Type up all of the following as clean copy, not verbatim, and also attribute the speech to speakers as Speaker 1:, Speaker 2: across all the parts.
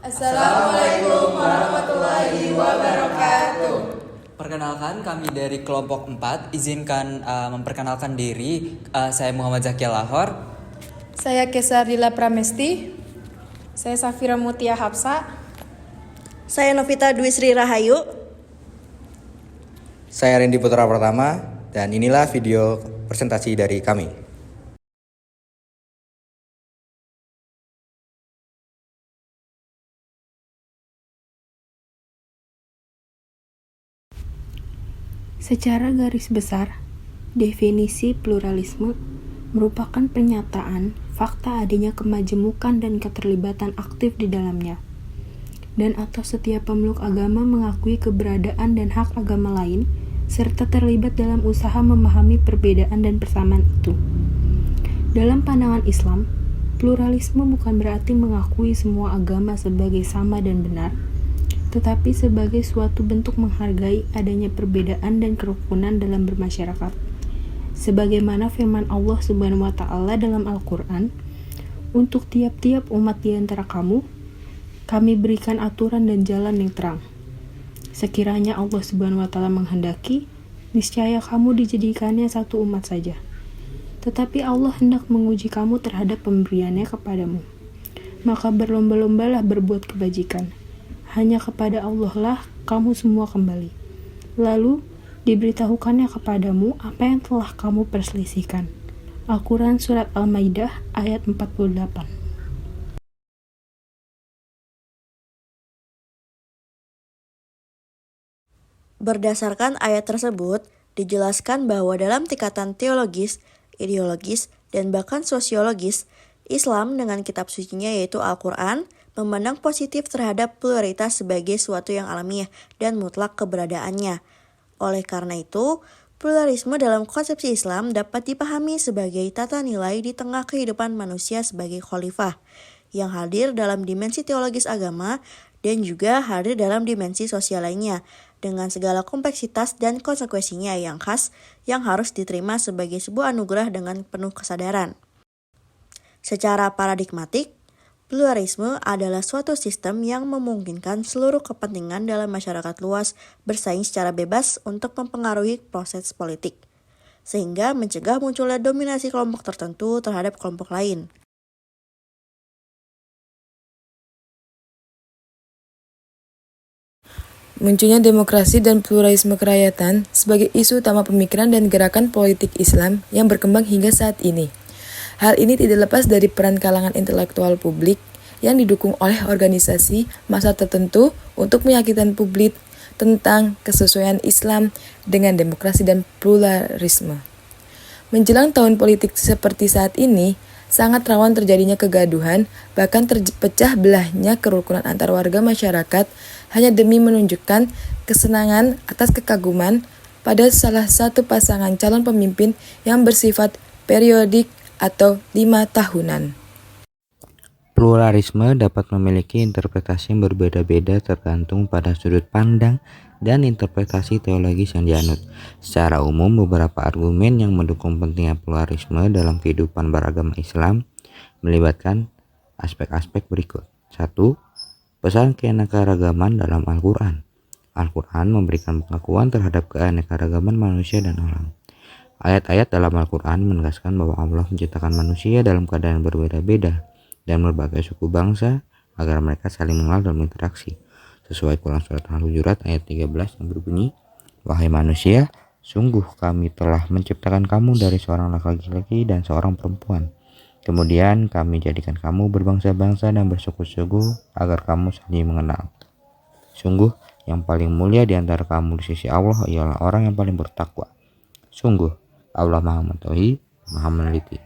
Speaker 1: Assalamualaikum warahmatullahi wabarakatuh.
Speaker 2: Perkenalkan, kami dari kelompok 4. Izinkan memperkenalkan diri. Saya Muhammad Zakia Lahor.
Speaker 3: Saya Kesardila Pramesti. Saya Safira Mutia Hapsa.
Speaker 4: Saya Novita Dwi Sri Rahayu.
Speaker 5: Saya Randy Putra Pertama, dan inilah video presentasi dari kami.
Speaker 3: Secara garis besar, definisi pluralisme merupakan pernyataan fakta adanya kemajemukan dan keterlibatan aktif di dalamnya, dan atau setiap pemeluk agama mengakui keberadaan dan hak agama lain, serta terlibat dalam usaha memahami perbedaan dan persamaan itu. Dalam pandangan Islam, pluralisme bukan berarti mengakui semua agama sebagai sama dan benar, tetapi sebagai suatu bentuk menghargai adanya perbedaan dan kerukunan dalam bermasyarakat. Sebagaimana firman Allah Subhanahu wa Ta'ala dalam Al-Quran, "Untuk tiap-tiap umat di antara kamu, kami berikan aturan dan jalan yang terang. Sekiranya Allah Subhanahu wa Ta'ala menghendaki, niscaya kamu dijadikannya satu umat saja. Tetapi Allah hendak menguji kamu terhadap pemberiannya kepadamu. Maka berlomba-lombalah berbuat kebajikan. Hanya kepada Allah lah kamu semua kembali. Lalu diberitahukannya kepadamu apa yang telah kamu perselisihkan." Al-Quran Surat Al-Maidah ayat 48.
Speaker 4: Berdasarkan ayat tersebut, dijelaskan bahwa dalam tingkatan teologis, ideologis, dan bahkan sosiologis, Islam dengan kitab sucinya yaitu Al-Quran memandang positif terhadap pluralitas sebagai suatu yang alamiah dan mutlak keberadaannya. Oleh karena itu, pluralisme dalam konsepsi Islam dapat dipahami sebagai tata nilai di tengah kehidupan manusia sebagai khalifah, yang hadir dalam dimensi teologis agama dan juga hadir dalam dimensi sosial lainnya, dengan segala kompleksitas dan konsekuensinya yang khas yang harus diterima sebagai sebuah anugerah dengan penuh kesadaran. Secara paradigmatik, pluralisme adalah suatu sistem yang memungkinkan seluruh kepentingan dalam masyarakat luas bersaing secara bebas untuk mempengaruhi proses politik, sehingga mencegah munculnya dominasi kelompok tertentu terhadap kelompok lain.
Speaker 6: Munculnya demokrasi dan pluralisme kerakyatan sebagai isu utama pemikiran dan gerakan politik Islam yang berkembang hingga saat ini. Hal ini tidak lepas dari peran kalangan intelektual publik yang didukung oleh organisasi massa tertentu untuk meyakinkan publik tentang kesesuaian Islam dengan demokrasi dan pluralisme. Menjelang tahun politik seperti saat ini, sangat rawan terjadinya kegaduhan, bahkan terpecah belahnya kerukunan antar warga masyarakat hanya demi menunjukkan kesenangan atas kekaguman pada salah satu pasangan calon pemimpin yang bersifat periodik atau 5 tahunan.
Speaker 7: Pluralisme dapat memiliki interpretasi yang berbeda-beda tergantung pada sudut pandang dan interpretasi teologis yang dianut. Secara umum, beberapa argumen yang mendukung pentingnya pluralisme dalam kehidupan beragama Islam melibatkan aspek-aspek berikut. 1. Pesan keanekaragaman dalam Al-Quran. Al-Quran memberikan pengakuan terhadap keanekaragaman manusia dan alam. Ayat-ayat dalam Al-Quran menegaskan bahwa Allah menciptakan manusia dalam keadaan berbeda-beda dan berbagai suku bangsa agar mereka saling mengenal dan berinteraksi. Sesuai Quran Surat Al-Hujurat ayat 13 yang berbunyi, "Wahai manusia, sungguh kami telah menciptakan kamu dari seorang laki-laki dan seorang perempuan. Kemudian kami jadikan kamu berbangsa-bangsa dan bersuku-suku agar kamu saling mengenal. Sungguh yang paling mulia di antara kamu di sisi Allah ialah orang yang paling bertakwa. Sungguh Allah Maha Mengetahui, Maha Meneliti."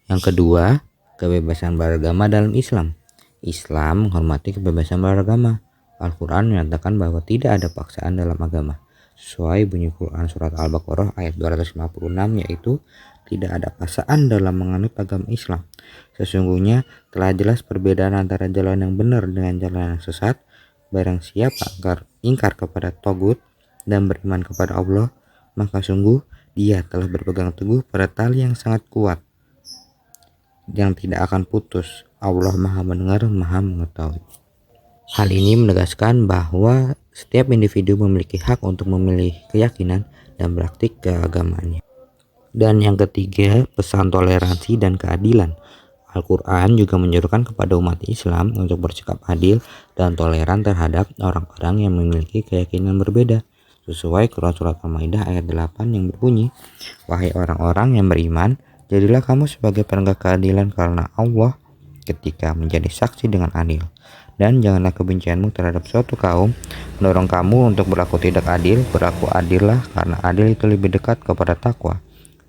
Speaker 7: Yang kedua, kebebasan beragama dalam Islam. Islam menghormati kebebasan beragama. Al-Quran menyatakan bahwa tidak ada paksaan dalam agama. Sesuai bunyi Quran Surat Al-Baqarah ayat 256, yaitu tidak ada paksaan dalam menganut agama Islam. Sesungguhnya telah jelas perbedaan antara jalan yang benar dengan jalan yang sesat. Barang siapa ingkar kepada Togut dan beriman kepada Allah, maka sungguh dia telah berpegang teguh pada tali yang sangat kuat yang tidak akan putus. Allah Maha Mendengar, Maha Mengetahui. Hal ini menegaskan bahwa setiap individu memiliki hak untuk memilih keyakinan dan praktik keagamaannya. Dan yang ketiga, pesan toleransi dan keadilan. Al-Quran juga menyerukan kepada umat Islam untuk bersikap adil dan toleran terhadap orang-orang yang memiliki keyakinan berbeda. Sesuai Quran Surat Al-Maidah ayat 8 yang berbunyi, "Wahai orang-orang yang beriman, jadilah kamu sebagai penegak keadilan karena Allah ketika menjadi saksi dengan adil. Dan janganlah kebencianmu terhadap suatu kaum mendorong kamu untuk berlaku tidak adil. Berlaku adillah karena adil itu lebih dekat kepada takwa.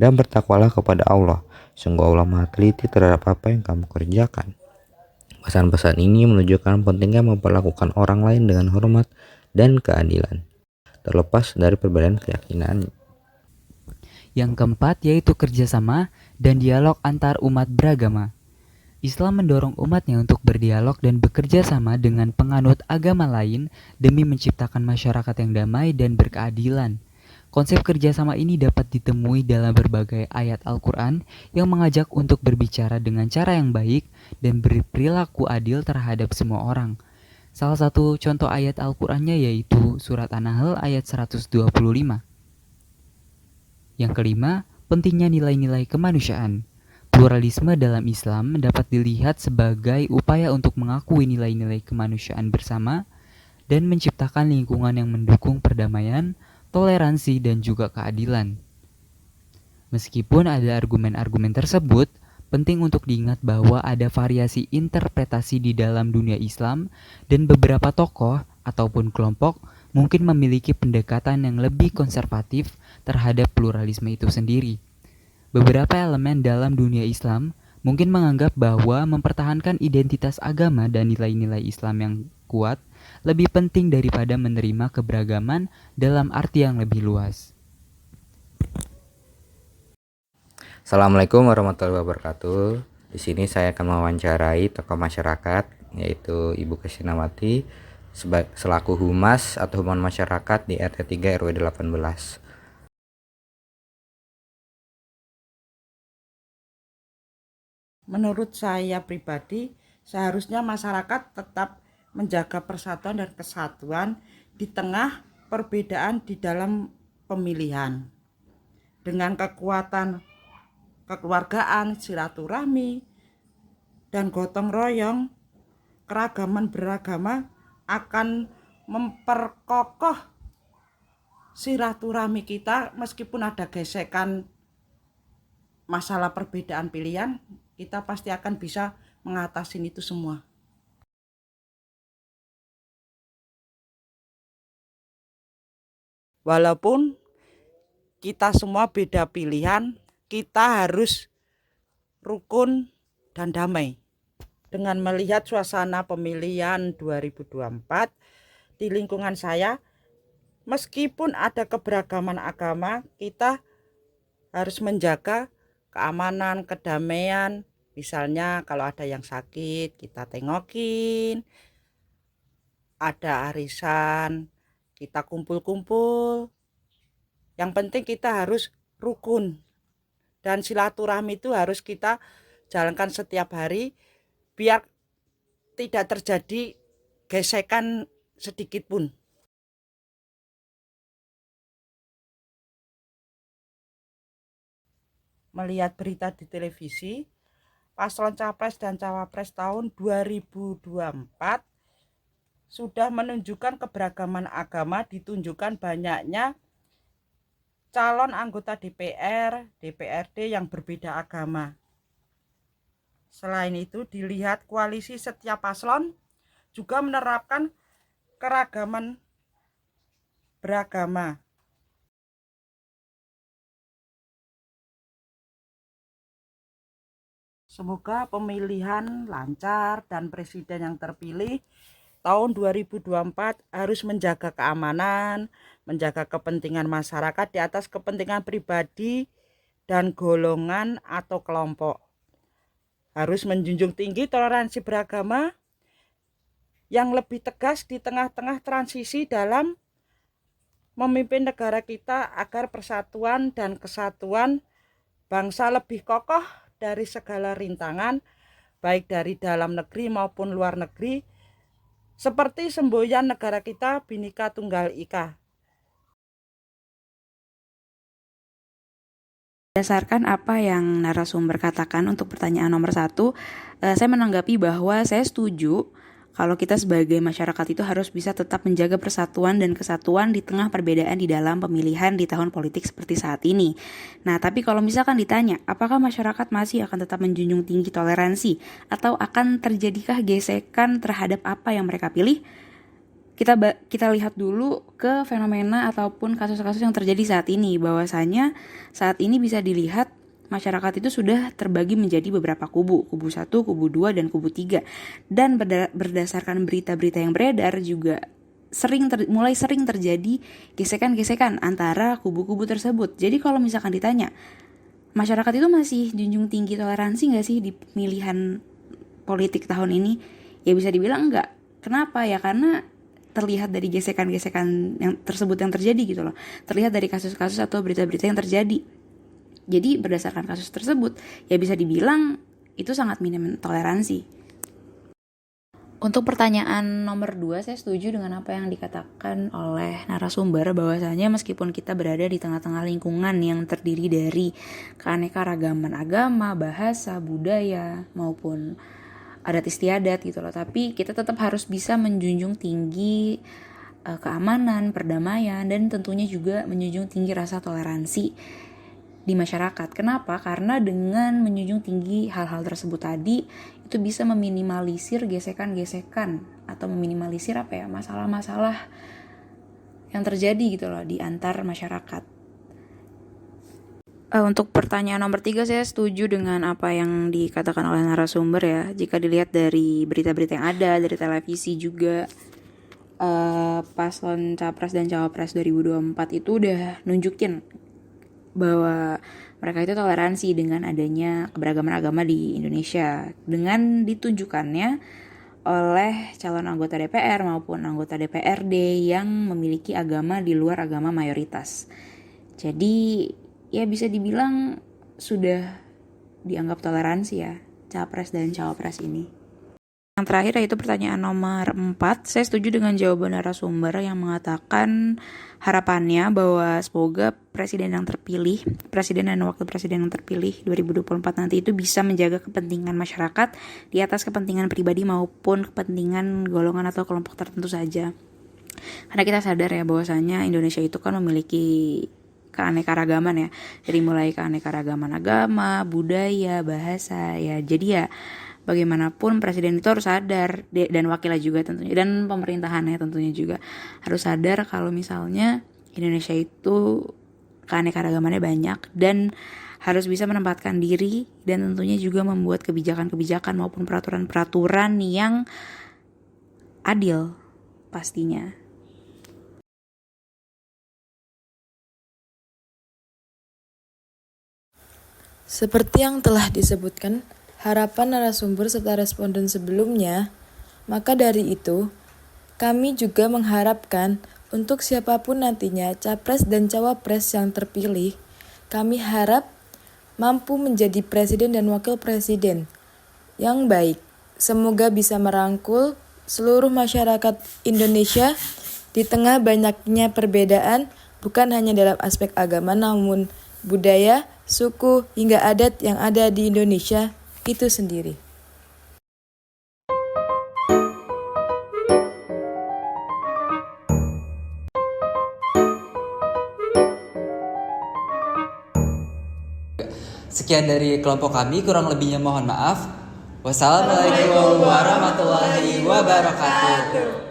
Speaker 7: Dan bertakwalah kepada Allah. Sungguh Allah Maha teliti terhadap apa yang kamu kerjakan." Pesan-pesan ini menunjukkan pentingnya memperlakukan orang lain dengan hormat dan keadilan, terlepas dari perbedaan keyakinan.
Speaker 2: Yang keempat yaitu kerjasama dan dialog antar umat beragama. Islam mendorong umatnya untuk berdialog dan bekerja sama dengan penganut agama lain demi menciptakan masyarakat yang damai dan berkeadilan. Konsep kerjasama ini dapat ditemui dalam berbagai ayat Al-Quran yang mengajak untuk berbicara dengan cara yang baik dan berperilaku adil terhadap semua orang. Salah satu contoh ayat Al-Qurannya yaitu Surat An-Nahl ayat 125. Yang kelima, pentingnya nilai-nilai kemanusiaan. Pluralisme dalam Islam dapat dilihat sebagai upaya untuk mengakui nilai-nilai kemanusiaan bersama dan menciptakan lingkungan yang mendukung perdamaian, toleransi, dan juga keadilan. Meskipun ada argumen-argumen tersebut, penting untuk diingat bahwa ada variasi interpretasi di dalam dunia Islam dan beberapa tokoh ataupun kelompok mungkin memiliki pendekatan yang lebih konservatif terhadap pluralisme itu sendiri. Beberapa elemen dalam dunia Islam mungkin menganggap bahwa mempertahankan identitas agama dan nilai-nilai Islam yang kuat lebih penting daripada menerima keberagaman dalam arti yang lebih luas.
Speaker 5: Assalamualaikum warahmatullahi wabarakatuh. Di sini saya akan mewawancarai tokoh masyarakat, yaitu Ibu Kristinawati selaku Humas atau Hubungan Masyarakat di RT 3 RW 18.
Speaker 1: Menurut saya pribadi, seharusnya masyarakat tetap menjaga persatuan dan kesatuan di tengah perbedaan di dalam pemilihan. Dengan kekuatan kekeluargaan, silaturahmi, dan gotong royong, keragaman beragama akan memperkokoh silaturahmi kita. Meskipun ada gesekan masalah perbedaan pilihan, kita pasti akan bisa mengatasi itu semua. Walaupun kita semua beda pilihan, kita harus rukun dan damai. Dengan melihat suasana pemilihan 2024 di lingkungan saya, meskipun ada keberagaman agama, kita harus menjaga keamanan, kedamaian. Misalnya kalau ada yang sakit, kita tengokin. Ada arisan, kita kumpul-kumpul. Yang penting kita harus rukun. Dan silaturahmi itu harus kita jalankan setiap hari biar tidak terjadi gesekan sedikit pun. Melihat berita di televisi, paslon capres dan cawapres tahun 2024 sudah menunjukkan keberagaman agama, ditunjukkan banyaknya calon anggota DPR, DPRD yang berbeda agama. Selain itu, dilihat koalisi setiap paslon juga menerapkan keragaman beragama. Semoga pemilihan lancar dan presiden yang terpilih tahun 2024 harus menjaga keamanan, menjaga kepentingan masyarakat di atas kepentingan pribadi dan golongan atau kelompok. Harus menjunjung tinggi toleransi beragama yang lebih tegas di tengah-tengah transisi dalam memimpin negara kita agar persatuan dan kesatuan bangsa lebih kokoh dari segala rintangan, baik dari dalam negeri maupun luar negeri, seperti semboyan negara kita Bhinneka Tunggal Ika.
Speaker 8: Berdasarkan apa yang narasumber katakan untuk pertanyaan nomor 1, saya menanggapi bahwa saya setuju kalau kita sebagai masyarakat itu harus bisa tetap menjaga persatuan dan kesatuan di tengah perbedaan di dalam pemilihan di tahun politik seperti saat ini. Nah, tapi kalau misalkan ditanya, apakah masyarakat masih akan tetap menjunjung tinggi toleransi atau akan terjadikah gesekan terhadap apa yang mereka pilih? Kita lihat dulu ke fenomena ataupun kasus-kasus yang terjadi saat ini, bahwasanya saat ini bisa dilihat masyarakat itu sudah terbagi menjadi beberapa kubu 1, kubu 2, dan kubu 3. Dan berdasarkan berita-berita yang beredar juga mulai sering terjadi gesekan-gesekan antara kubu-kubu tersebut. Jadi kalau misalkan ditanya, masyarakat itu masih junjung tinggi toleransi nggak sih di pemilihan politik tahun ini? Ya bisa dibilang enggak. Kenapa ya? Karena terlihat dari gesekan-gesekan yang tersebut yang terjadi gitu loh. Terlihat dari kasus-kasus atau berita-berita yang terjadi. Jadi berdasarkan kasus tersebut, ya bisa dibilang itu sangat minim toleransi. Untuk pertanyaan nomor 2, saya setuju dengan apa yang dikatakan oleh narasumber, bahwasanya meskipun kita berada di tengah-tengah lingkungan yang terdiri dari keanekaragaman agama, bahasa, budaya, maupun adat istiadat gitu loh, tapi kita tetap harus bisa menjunjung tinggi keamanan, perdamaian, dan tentunya juga menjunjung tinggi rasa toleransi di masyarakat. Kenapa? Karena dengan menjunjung tinggi hal-hal tersebut tadi, itu bisa meminimalisir gesekan-gesekan atau meminimalisir masalah-masalah yang terjadi gitu loh di antar masyarakat. Untuk pertanyaan nomor 3, saya setuju dengan apa yang dikatakan oleh narasumber ya. Jika dilihat dari berita-berita yang ada, dari televisi juga, paslon Capres dan Cawapres 2024 itu udah nunjukin bahwa mereka itu toleransi dengan adanya keberagaman agama di Indonesia, dengan ditunjukkannya oleh calon anggota DPR maupun anggota DPRD yang memiliki agama di luar agama mayoritas. Jadi ya bisa dibilang sudah dianggap toleransi ya Capres dan Cawapres ini. Yang terakhir yaitu pertanyaan nomor 4, saya setuju dengan jawaban narasumber yang mengatakan harapannya bahwa semoga presiden dan wakil presiden yang terpilih 2024 nanti itu bisa menjaga kepentingan masyarakat di atas kepentingan pribadi maupun kepentingan golongan atau kelompok tertentu saja. Karena kita sadar ya bahwasanya Indonesia itu kan memiliki keanekaragaman ya, dari mulai keanekaragaman agama, budaya, bahasa ya. Jadi ya bagaimanapun presiden itu harus sadar, dan wakilnya juga tentunya, dan pemerintahannya tentunya juga harus sadar kalau misalnya Indonesia itu keanekaragamannya banyak dan harus bisa menempatkan diri, dan tentunya juga membuat kebijakan-kebijakan maupun peraturan-peraturan yang adil pastinya.
Speaker 6: Seperti yang telah disebutkan, harapan narasumber serta responden sebelumnya, maka dari itu, kami juga mengharapkan untuk siapapun nantinya Capres dan Cawapres yang terpilih, kami harap mampu menjadi presiden dan wakil presiden yang baik. Semoga bisa merangkul seluruh masyarakat Indonesia di tengah banyaknya perbedaan, bukan hanya dalam aspek agama namun budaya, suku, hingga adat yang ada di Indonesia itu sendiri.
Speaker 2: Sekian dari kelompok kami, kurang lebihnya mohon maaf. Wassalamualaikum warahmatullahi wabarakatuh.